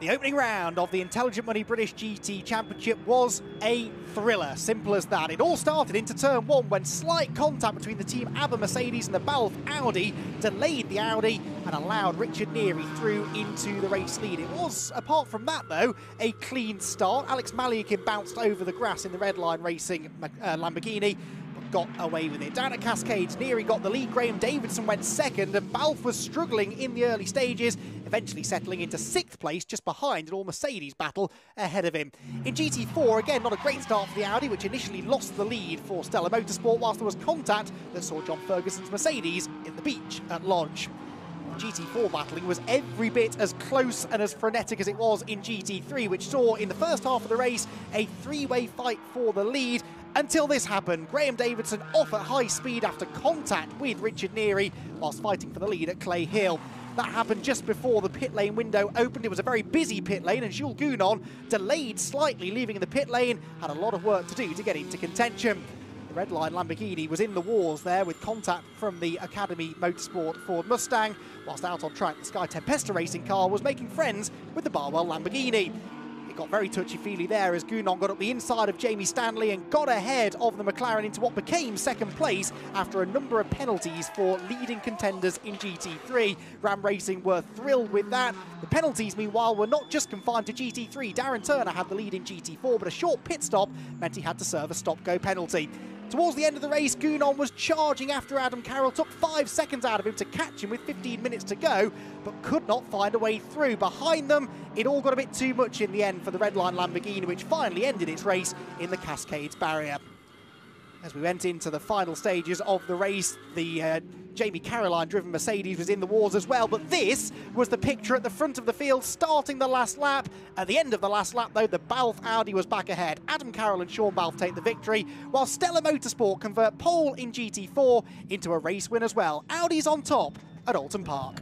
The opening round of the Intelligent Money British GT Championship was a thriller, simple as that. It all started into turn one when slight contact between the Team ABBA Mercedes and the Balfe Audi delayed the Audi and allowed Richard Neary through into the race lead. It was, apart from that though, a clean start. Alex Maliakin bounced over the grass in the red line racing Lamborghini, got away with it. Down at Cascades, Neary got the lead, Graham Davidson went second, and Balfe was struggling in the early stages, eventually settling into 6th place just behind an all-Mercedes battle ahead of him. In GT4, again, not a great start for the Audi, which initially lost the lead for Steller Motorsport, whilst there was contact that saw John Ferguson's Mercedes in the beach at Lodge. GT4 battling was every bit as close and as frenetic as it was in GT3, which saw in the first half of the race a three-way fight for the lead, until this happened. Graham Davidson off at high speed after contact with Richard Neary whilst fighting for the lead at Clay Hill. That happened just before the pit lane window opened. It was a very busy pit lane, and Jules Gounon, delayed slightly leaving in the pit lane, had a lot of work to do to get into contention. The red line Lamborghini was in the wars there with contact from the Academy Motorsport Ford Mustang, whilst out on track the Sky Tempesta racing car was making friends with the Barwell Lamborghini. It got very touchy-feely there as Gounon got up the inside of Jamie Stanley and got ahead of the McLaren into what became second place after a number of penalties for leading contenders in GT3. Ram Racing were thrilled with that. The penalties, meanwhile, were not just confined to GT3. Darren Turner had the lead in GT4, but a short pit stop meant he had to serve a stop-go penalty. Towards the end of the race, Gounon was charging after Adam Carroll, took 5 seconds out of him to catch him with 15 minutes to go, but could not find a way through. Behind them, it all got a bit too much in the end for the red line Lamborghini, which finally ended its race in the Cascades barrier. As we went into the final stages of the race, the Jamie Caroline-driven Mercedes was in the wars as well, but this was the picture at the front of the field starting the last lap. At the end of the last lap, though, the Balfe Audi was back ahead. Adam Carroll and Sean Balfe take the victory, while Steller Motorsport convert pole in GT4 into a race win as well. Audi's on top at Oulton Park.